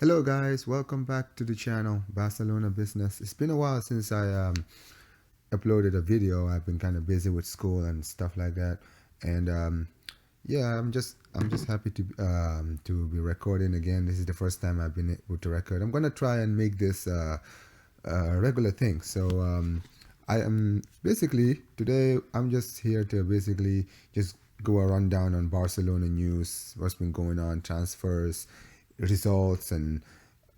Hello guys, welcome back to the channel Barcelona Business. It's been a while since I uploaded a video. I've been kind of busy with school and stuff like that, and yeah, I'm just happy to be recording again. This is the first time I've been able to record. I'm gonna try and make this a regular thing. So I am basically today. I'm just here to basically just go a rundown on Barcelona news, what's been going on, transfers, results, and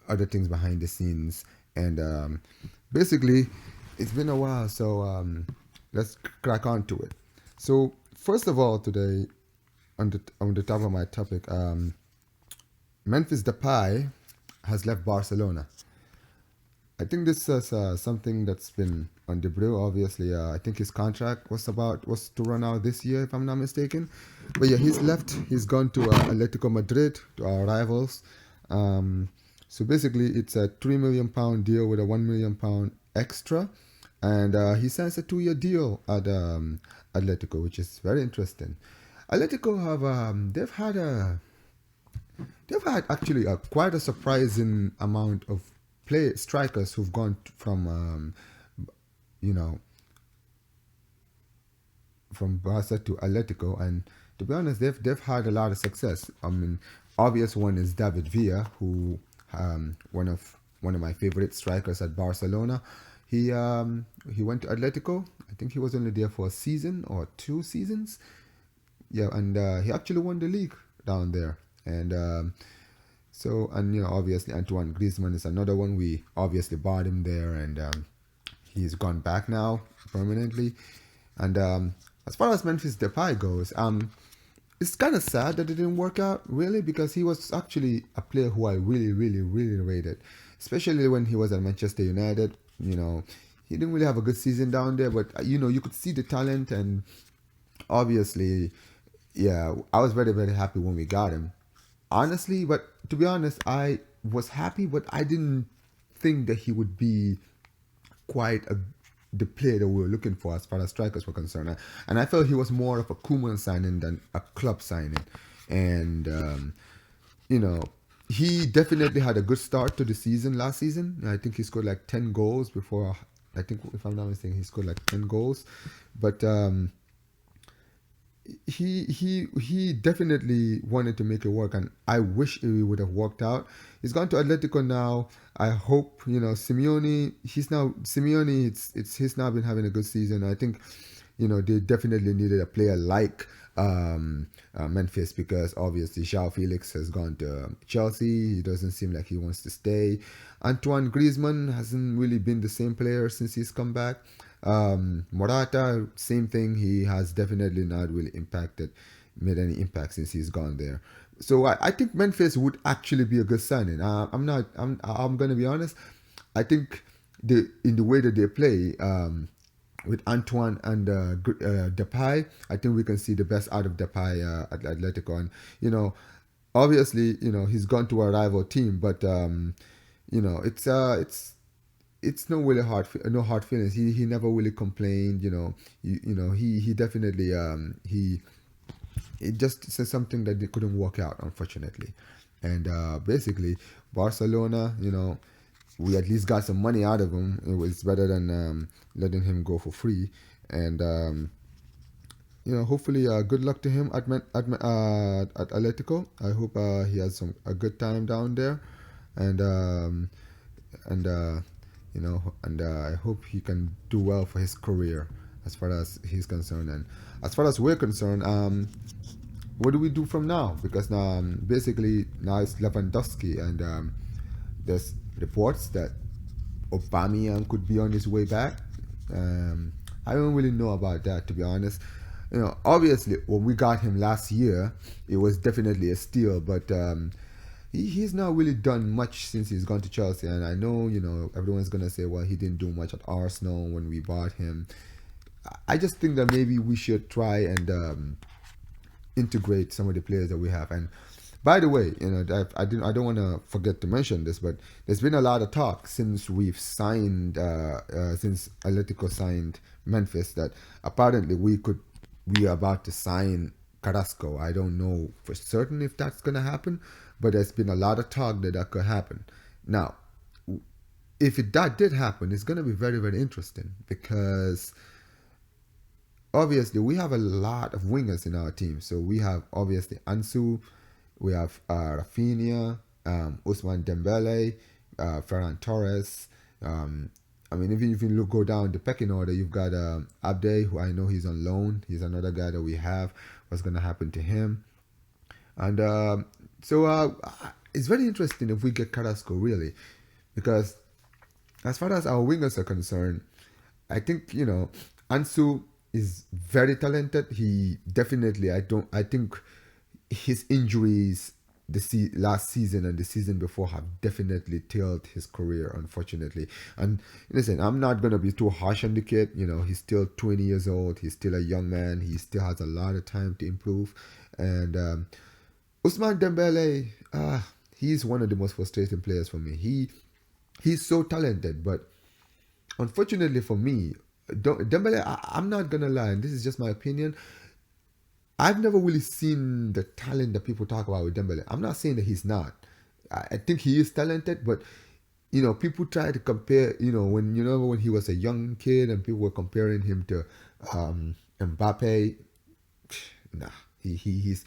other things behind the scenes. And basically, it's been a while, so let's crack on to it. So first of all, today on the top of my topic, Memphis Depay has left Barcelona. I think this is something that's been on the brew. Obviously, I think his contract was to run out this year, if I'm not mistaken. But yeah, he's left. He's gone to Atletico Madrid, to our rivals. Um, so basically, it's a £3 million deal with a £1 million extra, and he signs a 2-year deal at Atletico, which is very interesting. Atletico have they've had actually quite a surprising amount of play strikers who've gone from you know from Barca to Atletico, and to be honest, they've had a lot of success. I mean, obvious one is David Villa, who one of my favorite strikers at Barcelona. He went to Atletico. I think he was only there for a season or 2 seasons. Yeah, and he actually won the league down there. And and obviously Antoine Griezmann is another one. We obviously bought him there, and he's gone back now permanently. And as far as Memphis Depay goes, it's kind of sad that it didn't work out, really, because he was actually a player who I really, really, really rated, especially when he was at Manchester United. He didn't really have a good season down there, but you could see the talent, and obviously, yeah, I was very, very happy when we got him, honestly. But to be honest, I was happy, but I didn't think that he would be quite the player that we were looking for as far as strikers were concerned. And I felt he was more of a Koeman signing than a club signing. And, he definitely had a good start to the season last season. I think he scored like 10 goals before. I think, if I'm not mistaken, he scored like 10 goals. But he definitely wanted to make it work, and I wish it would have worked out. He's gone to Atletico now. I hope Simeone. He's now been having a good season. I think they definitely needed a player like Memphis, because obviously João Felix has gone to Chelsea. He doesn't seem like he wants to stay. Antoine Griezmann hasn't really been the same player since he's come back. Morata, same thing. He has definitely not really made any impact since he's gone there. So I think Memphis would actually be a good signing. I'm gonna be honest. I think in the way that they play, with Antoine and Depay, I think we can see the best out of Depay at Atletico. And obviously, he's gone to a rival team, but it's no really no hard feelings. He never really complained. He definitely he it just says something that they couldn't work out, unfortunately. And basically, Barcelona, we at least got some money out of him. It was better than letting him go for free. And hopefully, good luck to him at Atletico. I hope he has a good time down there, and and I hope he can do well for his career as far as he's concerned. And as far as we're concerned, what do we do from now? Because now, basically, now it's Lewandowski, and there's reports that Aubameyang could be on his way back. I don't really know about that, to be honest. Obviously, when we got him last year, it was definitely a steal, but he's not really done much since he's gone to Chelsea. And I know, everyone's going to say, well, he didn't do much at Arsenal when we bought him. I just think that maybe we should try and integrate some of the players that we have. And by the way, I don't want to forget to mention this, but there's been a lot of talk since we've signed, since Atletico signed Memphis, that apparently we are about to sign Carrasco. I don't know for certain if that's gonna happen, but there's been a lot of talk that that could happen. Now, if that did happen, it's going to be very, very interesting because obviously we have a lot of wingers in our team. So we have obviously Ansu, we have Rafinha, Usman Dembele, Ferran Torres. Um, I mean, even if you look go down the pecking order, you've got Abde, who I know he's on loan. He's another guy that we have. What's going to happen to him? And it's very interesting if we get Carrasco really, because as far as our wingers are concerned, I think Ansu is very talented. He definitely I think his injuries last season and the season before have definitely tailed his career, unfortunately. And listen, I'm not gonna be too harsh on the kid. He's still 20 years old. He's still a young man. He still has a lot of time to improve. And Usman Dembele, he's one of the most frustrating players for me. He's so talented, but unfortunately for me, Dembele, I'm not gonna lie, and this is just my opinion. I've never really seen the talent that people talk about with Dembele. I'm not saying that he's not. I think he is talented, but people try to compare. When he was a young kid and people were comparing him to Mbappe. Nah, he's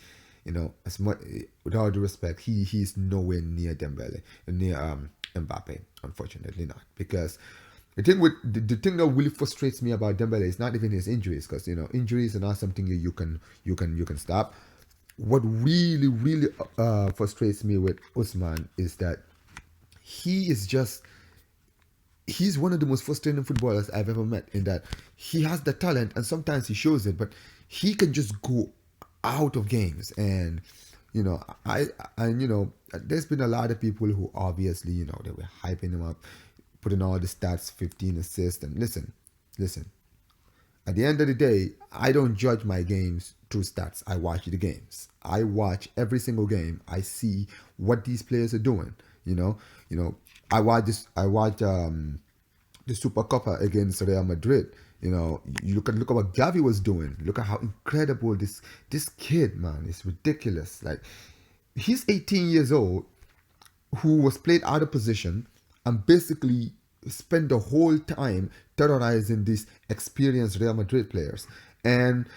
as much with all due respect, he's nowhere near Dembele, near Mbappe. Unfortunately, not because the thing that really frustrates me about Dembele is not even his injuries, because injuries are not something you can stop. What really really frustrates me with Usman is that he is just he's one of the most frustrating footballers I've ever met, in that he has the talent and sometimes he shows it, but he can just go out of games. And there's been a lot of people who obviously they were hyping him up, putting all the stats, 15 assists. And listen, at the end of the day, I don't judge my games through stats. I watch the games. I watch every single game. I see what these players are doing. I watch this. I watch the Super Copa against Real Madrid. You look at what Gavi was doing. Look at how incredible this kid, man. It's ridiculous. Like, he's 18 years old, who was played out of position and basically spent the whole time terrorizing these experienced Real Madrid players. And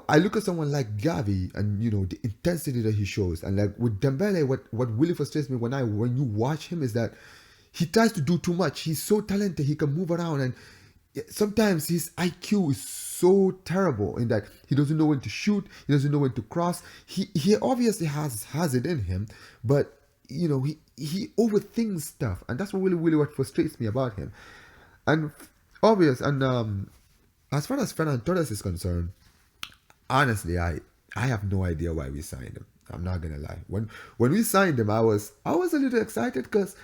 I look at someone like Gavi and the intensity that he shows, and like with Dembele, what really frustrates me when you watch him is that he tries to do too much. He's so talented, he can move around, and sometimes his IQ is so terrible in that he doesn't know when to shoot, he doesn't know when to cross. He obviously has it in him, but he overthinks stuff, and that's what really what frustrates me about him. And as far as Ferran Torres is concerned, honestly, I have no idea why we signed him. I'm not gonna lie. When we signed him, I was a little excited because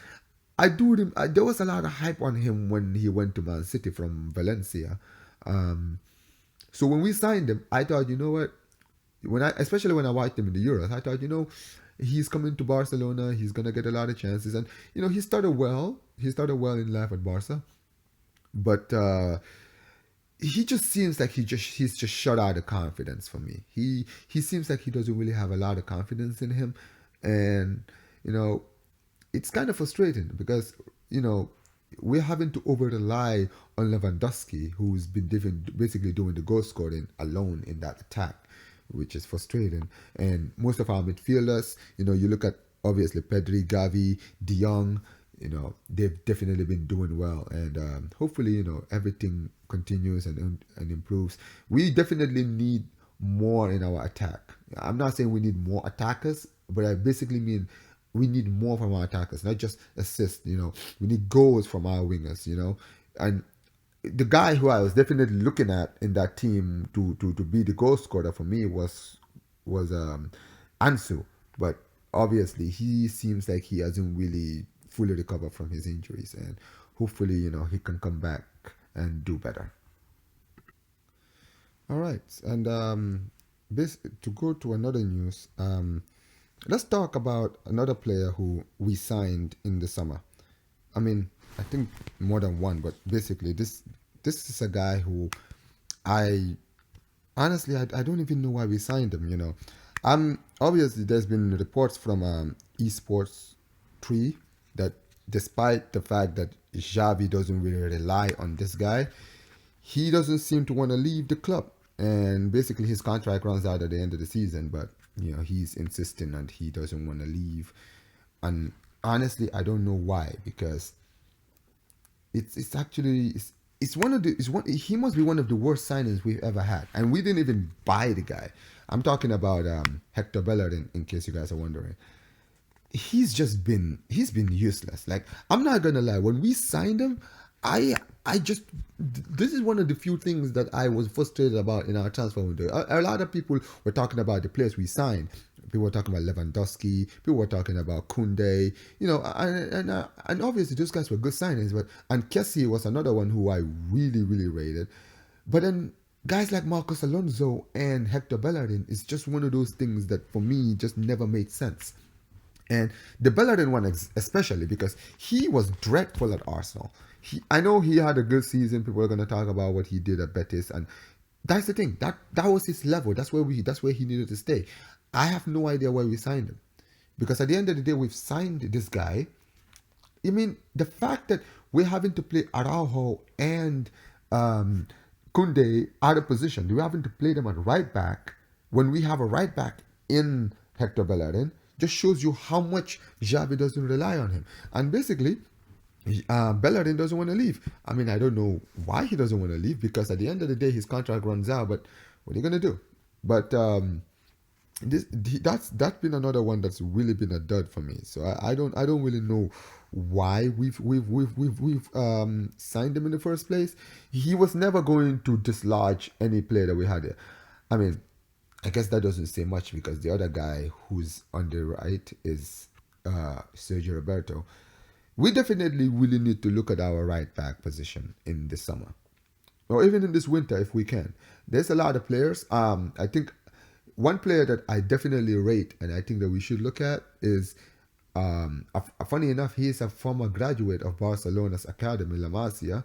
there was a lot of hype on him when he went to Man City from Valencia. So when we signed him, I thought, you know what? Especially when I watched him in the Euros, I thought, he's coming to Barcelona. He's gonna get a lot of chances, and he started well. He started well in life at Barca, but he just seems like he's just shut out of confidence for me. He seems like he doesn't really have a lot of confidence in him, and it's kind of frustrating because we're having to over rely on Lewandowski, who's been basically doing the goal scoring alone in that attack, which is frustrating. And most of our midfielders, you look at obviously Pedri, Gavi, De Jong, they've definitely been doing well, and hopefully everything continues and improves. We definitely need more in our attack. I'm not saying we need more attackers, but I basically mean we need more from our attackers, not just assists. We need goals from our wingers. And the guy who I was definitely looking at in that team to be the goal scorer for me was Ansu, but obviously he seems like he hasn't really fully recovered from his injuries, and hopefully he can come back and do better. All right, and to go to another news, let's talk about another player who we signed in the summer. I mean, I think more than one, but basically this is a guy who I honestly I don't even know why we signed him. Obviously there's been reports from esports tree that despite the fact that Xavi doesn't really rely on this guy, he doesn't seem to want to leave the club. And basically, his contract runs out at the end of the season, but he's insisting and he doesn't want to leave. And honestly, I don't know why, because it's actually it's one of the it's one he must be one of the worst signings we've ever had, and we didn't even buy the guy. I'm talking about Hector Bellerin, in case you guys are wondering. He's been useless. Like, I'm not gonna lie, when we signed him, I just this is one of the few things that I was frustrated about in our transfer window. A lot of people were talking about the players we signed. People were talking about Lewandowski. People were talking about Kunde. And obviously those guys were good signings. But and Kessie was another one who I really really rated. But then guys like Marcos Alonso and Hector Bellerin is just one of those things that for me just never made sense. And the Bellerin one, especially because he was dreadful at Arsenal. I know he had a good season. People are going to talk about what he did at Betis, and that's the thing. That was his level. That's where he needed to stay. I have no idea why we signed him, because at the end of the day, we've signed this guy. I mean, the fact that we're having to play Araujo and Kunde out of position, we're having to play them at right back when we have a right back in Hector Bellerin, just shows you how much Xavi doesn't rely on him. And basically, Bellerin doesn't want to leave. I mean, I don't know why he doesn't want to leave, because at the end of the day, his contract runs out. But what are you gonna do? But that's been another one that's really been a dud for me. So I don't really know why we've signed him in the first place. He was never going to dislodge any player that we had here. I mean, I guess that doesn't say much, because the other guy who's on the right is Sergio Roberto. We definitely really need to look at our right back position in the summer, or even in this winter if we can. There's a lot of players. I think one player that I definitely rate and I think that we should look at is, funny enough, he is a former graduate of Barcelona's academy, La Masia,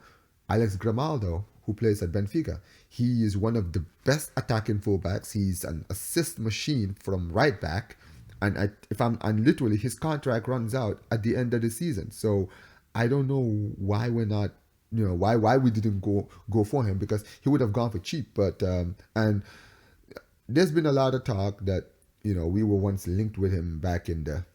Alex Grimaldo, who plays at Benfica. He is one of the best attacking fullbacks. He's an assist machine from right back. And literally his contract runs out at the end of the season. So I don't know why we're not, why we didn't go for him, because he would have gone for cheap. But and there's been a lot of talk that we were once linked with him back in the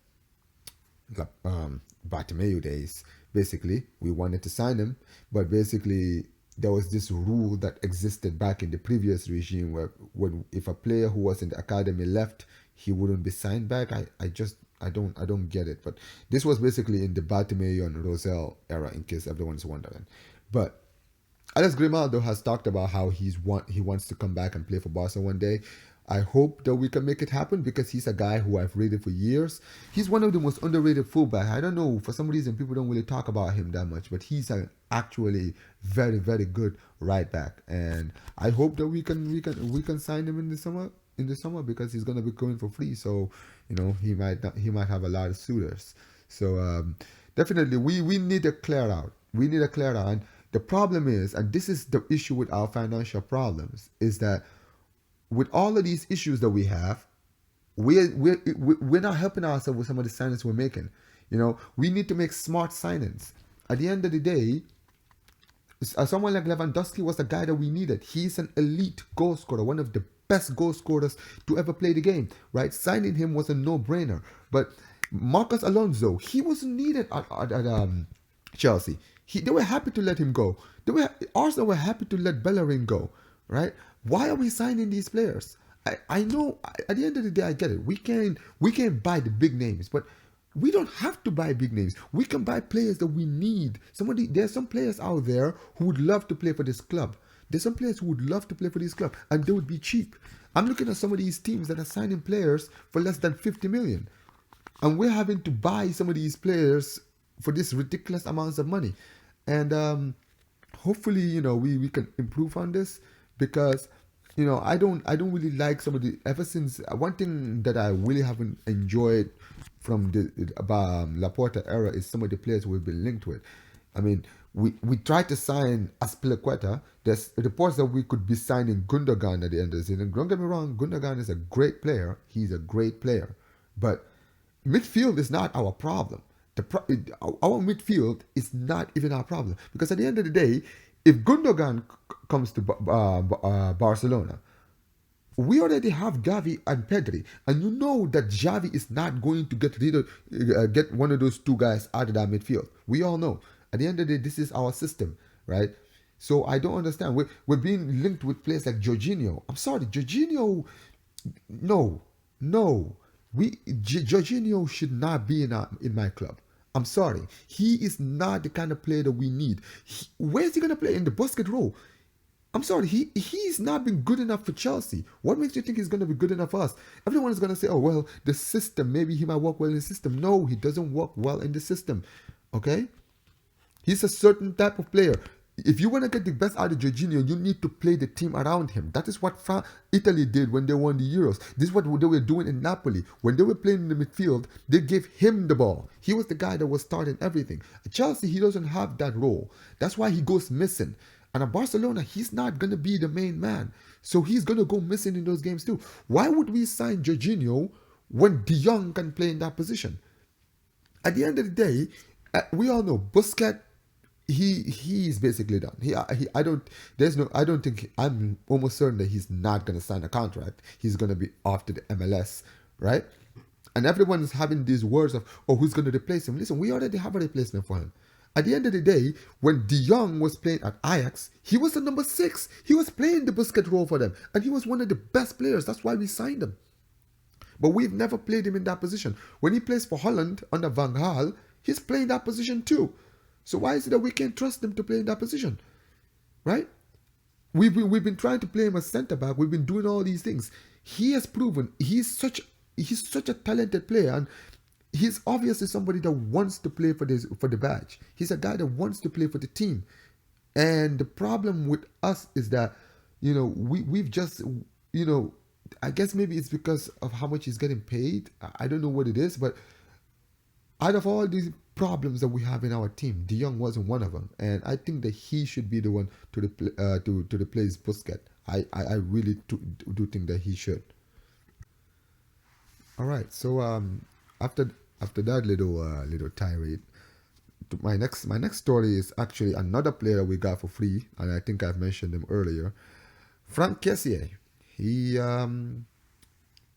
Bartomeu days. Basically, we wanted to sign him, but basically there was this rule that existed back in the previous regime where if a player who was in the academy left, he wouldn't be signed back. I don't get it. But this was basically in the Bartomeu and Rosell era, in case everyone's wondering. But Alex Grimaldo has talked about how he wants to come back and play for Barca one day. I hope that we can make it happen, because he's a guy who I've rated for years. He's one of the most underrated fullback. I don't know, for some reason people don't really talk about him that much, but he's an actually very very good right back, and I hope that we can sign him in the summer because he's gonna be going for free. So he might have a lot of suitors. So definitely we need a clear out. We need a clear out. And the problem is, and this is the issue with our financial problems, is that with all of these issues that we have, we're not helping ourselves with some of the signings we're making. We need to make smart signings. At the end of the day, someone like Lewandowski was the guy that we needed. He's an elite goal scorer, one of the best goal scorers to ever play the game, right? Signing him was a no-brainer. But Marcos Alonso, he wasn't needed at Chelsea. They were happy to let him go. Arsenal were happy to let Bellerin go, right? Why are we signing these players? I know at the end of the day, I get it. We can buy the big names, but we don't have to buy big names. We can buy players that we need. There's some players out there who would love to play for this club. There's some players who would love to play for this club, and they would be cheap. I'm looking at some of these teams that are signing players for less than 50 million. And we're having to buy some of these players for this ridiculous amounts of money. And hopefully, we can improve on this, because I don't really like some of the, ever since, one thing that I really haven't enjoyed from the Laporta era is some of the players we've been linked with. I mean, we tried to sign Aspilicueta. There's reports that we could be signing Gundogan at the end of the season. Don't get me wrong, Gundogan is a great player. He's a great player. But Midfield is not our problem. Our midfield is not even our problem because at the end of the day, if Gundogan comes to Barcelona, we already have Gavi and Pedri, and you know that Xavi is not going to get one of those two guys out of that midfield. We all know. At the end of the day, this is our system, right? So I don't understand. We're being linked with players like Jorginho. I'm sorry, Jorginho. No, no. Jorginho should not be in my club. I'm sorry. He is not the kind of player that we need. Where is he gonna play in the basket role? I'm sorry, he's not been good enough for Chelsea. What makes you think he's going to be good enough for us? Everyone is going to say, oh, well, the system, maybe he might work well in the system. No, he doesn't work well in the system. Okay? He's a certain type of player. If you want to get the best out of Jorginho, you need to play the team around him. That is what Italy did when they won the Euros. This is what they were doing in Napoli. When they were playing in the midfield, they gave him the ball. He was the guy that was starting everything. At Chelsea, he doesn't have that role. That's why he goes missing. And at Barcelona, he's not going to be the main man. So he's going to go missing in those games too. Why would we sign Jorginho when De Jong can play in that position? At the end of the day, we all know Busquets, he's basically done. I don't think, I'm almost certain that he's not going to sign a contract. He's going to be off to the MLS, right? And everyone is having these words of, oh, who's going to replace him? Listen, we already have a replacement for him. At the end of the day, when De Jong was playing at Ajax, he was the number 6. He was playing the Busquets role for them. And he was one of the best players. That's why we signed him. But we've never played him in that position. When he plays for Holland under Van Gaal, he's playing that position too. So why is it that we can't trust him to play in that position? Right? We've been trying to play him as centre back. We've been doing all these things. He has proven he's such a talented player, and he's obviously somebody that wants to play for the badge. He's a guy that wants to play for the team. And the problem with us is that, we've just, I guess maybe it's because of how much he's getting paid. I don't know what it is, but out of all these problems that we have in our team, De Jong wasn't one of them, and I think that he should be the one to replace Busquets. I really do think that he should. All right, so after that little tirade, my next story is actually another player that we got for free, and I think I've mentioned him earlier, Frank Kessié. He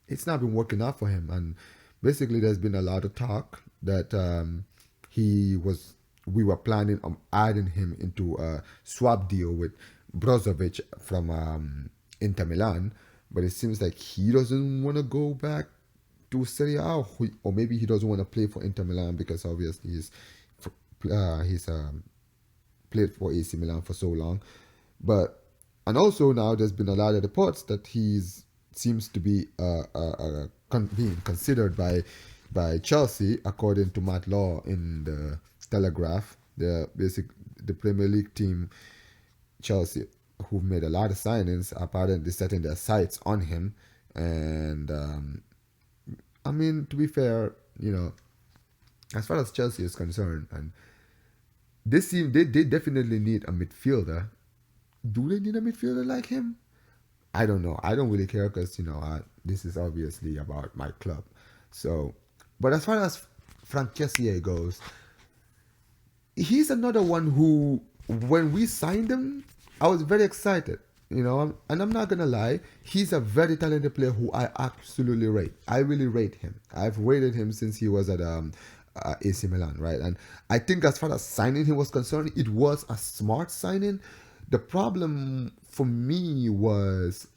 it's not been working out for him, and basically there's been a lot of talk that we were planning on adding him into a swap deal with Brozovic from Inter Milan, but it seems like he doesn't want to go back to Serie A, or maybe he doesn't want to play for Inter Milan because obviously he's played for AC Milan for so long. But and also now there's been a lot of reports that he's seems to be being considered by Chelsea, according to Matt Law in the Telegraph, the Premier League team Chelsea, who've made a lot of signings, apparently setting their sights on him. And I mean, to be fair, as far as Chelsea is concerned, and they definitely need a midfielder. Do they need a midfielder like him? I don't know. I don't really care because this is obviously about my club. So, but as far as Frank Kessié goes, he's another one who, when we signed him, I was very excited. And I'm not gonna lie, he's a very talented player who I absolutely rate. I really rate him. I've rated him since he was at AC Milan, right? And I think as far as signing him was concerned, it was a smart signing. The problem for me was,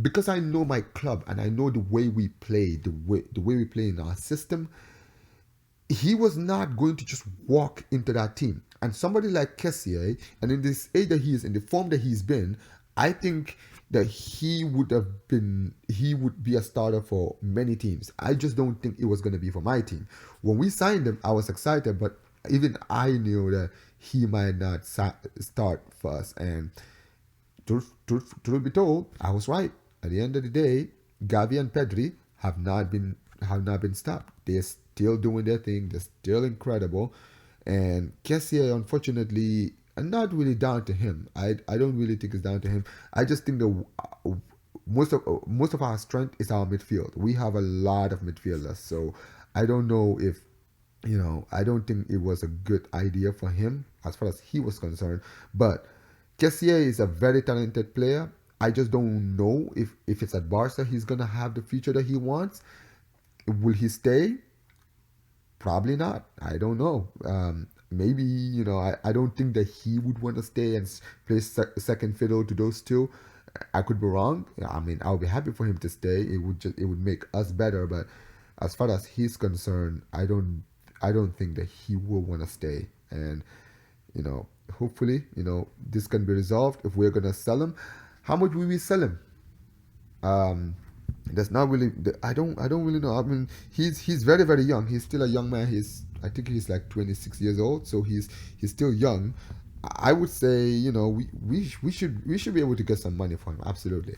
because I know my club and I know the way we play, the way we play in our system, he was not going to just walk into that team. And somebody like Kessié, and in this age that he is, in the form that he's been, I think that he would be a starter for many teams. I just don't think it was going to be for my team. When we signed him, I was excited, but even I knew that he might not start for us. And truth be told, I was right. At the end of the day, Gavi and Pedri have not been stopped. They're still doing their thing. They're still incredible. And Kessié, unfortunately, and not really down to him. I don't really think it's down to him. I just think that most of our strength is our midfield. We have a lot of midfielders, so I don't know if, I don't think it was a good idea for him as far as he was concerned. But Kessié is a very talented player. I just don't know if it's at Barca he's gonna have the future that he wants. Will he stay? Probably not. I don't know. Maybe, I don't think that he would want to stay and play second fiddle to those two. I could be wrong. I mean, I'll be happy for him to stay. It would make us better. But as far as he's concerned, I don't think that he will want to stay. And hopefully, this can be resolved. If we're gonna sell him, how much will we sell him? Um, that's not really. I don't really know. I mean, he's very very young. He's still a young man. I think he's like 26 years old. So he's still young. I would say, we should be able to get some money for him. Absolutely.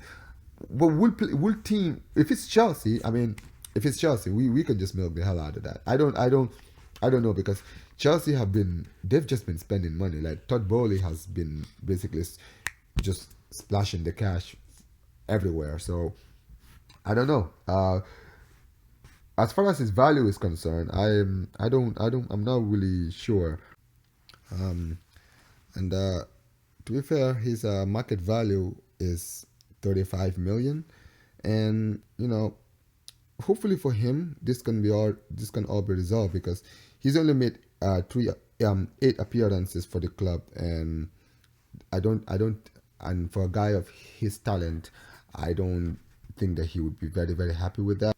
But will team, if it's Chelsea? I mean, if it's Chelsea, we can just milk the hell out of that. I don't know, because Chelsea they've just been spending money. Like Todd Bowley has been basically just splashing the cash everywhere. So I don't know. As far as his value is concerned, I'm not really sure. Um, and to be fair, his market value is 35 million, and hopefully for him, this can all be resolved, because he's only made 8 appearances for the club, and I don't, and for a guy of his talent, I don't think that he would be very very happy with that.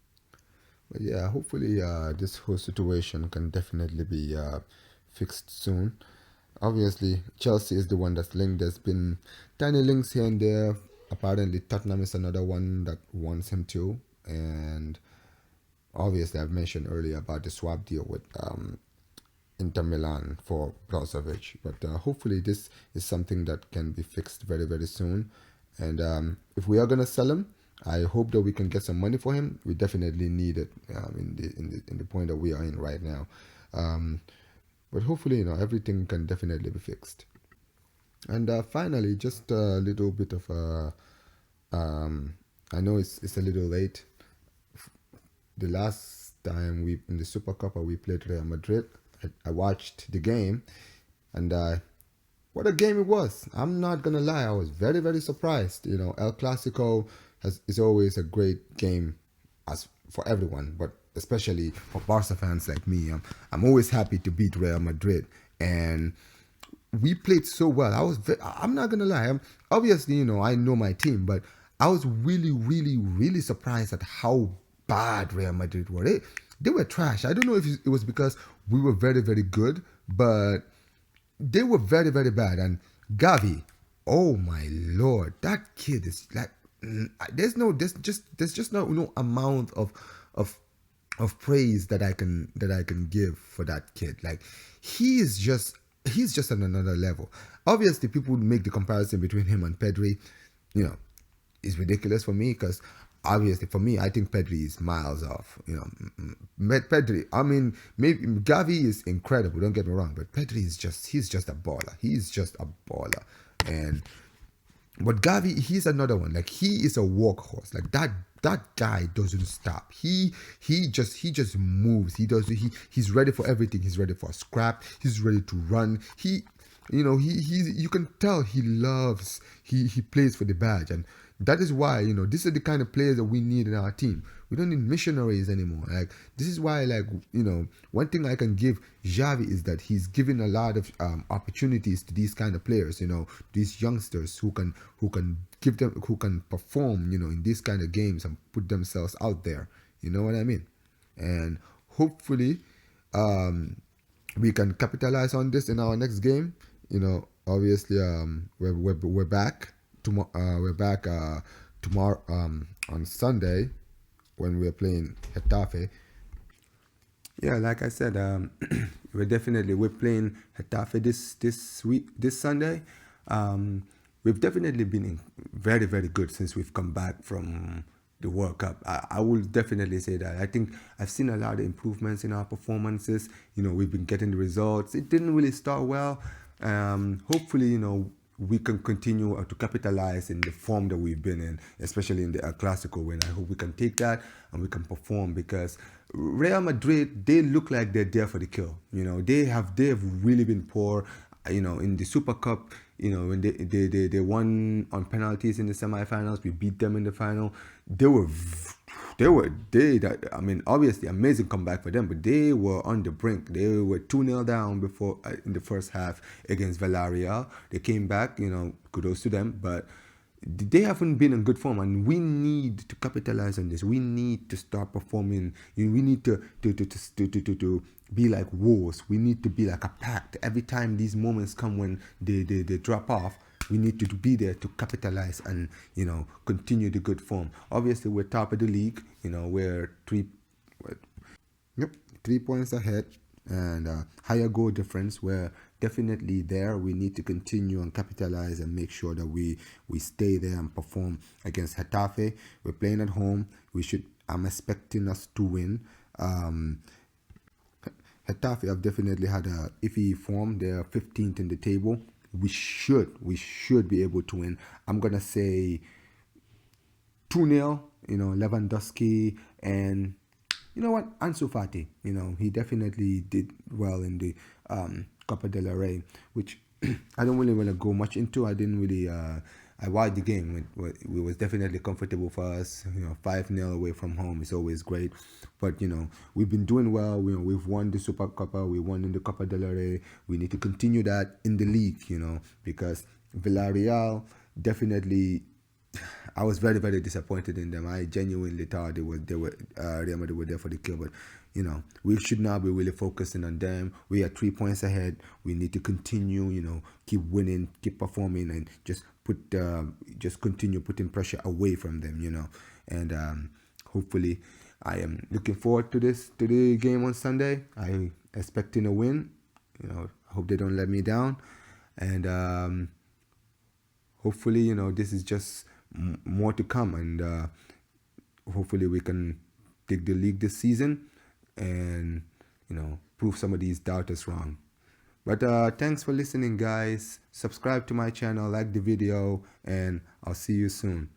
But yeah, hopefully this whole situation can definitely be fixed soon. Obviously, Chelsea is the one that's linked. There's been tiny links here and there. Apparently, Tottenham is another one that wants him too. And obviously, I've mentioned earlier about the swap deal with Inter Milan for Brozovic. But hopefully, this is something that can be fixed very, very soon. And if we are gonna sell him, I hope that we can get some money for him. We definitely need it in the point that we are in right now. Um, but hopefully, everything can definitely be fixed. And finally, just a little bit of a. I know it's a little late. The last time we in the Super Cup we played Real Madrid, I watched the game, and what a game it was! I'm not gonna lie, I was very very surprised. El Clasico is always a great game, as for everyone, but especially for Barca fans like me. I'm always happy to beat Real Madrid, and we played so well. I'm not gonna lie. Obviously, I know my team, but I was really, really, really surprised at how bad Real Madrid were. They were trash. I don't know if it was because we were very, very good, but they were very, very bad. And Gavi, oh my lord, that kid is like, there's just no amount of of praise that I can give for that kid. Like he's just on another level. Obviously, people would make the comparison between him and Pedri. You know, is ridiculous for me, because obviously for me, I think Pedri is miles off. Pedri. I mean, maybe Gavi is incredible. Don't get me wrong, but Pedri he's just a baller. He's just a baller, and but Gavi, he's another one. Like he is a workhorse. Like that guy doesn't stop. He just moves. He's ready for everything. He's ready for a scrap. He's ready to run. You can tell he plays for the badge, and that is why this is the kind of players that we need in our team. We don't need missionaries anymore. Like this is why, like, one thing I can give Xavi is that he's given a lot of opportunities to these kind of players. These youngsters who can perform in these kind of games and put themselves out there. You know what I mean? And hopefully we can capitalize on this in our next game. Obviously, we're back tomorrow. We're back tomorrow on Sunday when we're playing Getafe. Yeah, like I said, we're playing Getafe this week, this Sunday. We've definitely been very very good since we've come back from the World Cup. I will definitely say that. I think I've seen a lot of improvements in our performances. We've been getting the results. It didn't really start well. Hopefully, we can continue to capitalize in the form that we've been in, especially in the classical win. I hope we can take that and we can perform, because Real Madrid, they look like they're there for the kill. They have really been poor. In the Super Cup, when they won on penalties in the semifinals, we beat them in the final. They were I mean, obviously amazing comeback for them, but they were on the brink. They were 2-0 down before in the first half against Villarreal. They came back, kudos to them, but they haven't been in good form, and we need to capitalize on this. We need to start performing. We need to be like wolves. We need to be like a pack. Every time these moments come when they drop off, we need to be there to capitalize and continue the good form. Obviously, we're top of the league. We're Yep, 3 points ahead, and higher goal difference. We're definitely there. We need to continue and capitalize and make sure that we stay there and perform against Getafe. We're playing at home. I'm expecting us to win. Getafe have definitely had a iffy form. They're 15th in the table. We should be able to win. I'm gonna say 2-0. Lewandowski, and you know what, Ansu Fati. He definitely did well in the Copa del Rey, which I don't really want to go much into. I didn't really. I watched the game. It was definitely comfortable for us. 5-0 away from home is always great. But we've been doing well. We've won the Super Copa. We won in the Copa del Rey. We need to continue that in the league. Because Villarreal definitely. I was very, very disappointed in them. I genuinely thought Real Madrid were there for the kill, but we should now be really focusing on them. We are 3 points ahead. We need to continue, keep winning, keep performing, and just continue putting pressure away from them, and hopefully, I am looking forward to the game on Sunday. I expecting a win. I hope they don't let me down, and hopefully, this is just more to come, and hopefully we can take the league this season and prove some of these doubters wrong. But thanks for listening, guys. Subscribe to my channel, like the video, and I'll see you soon.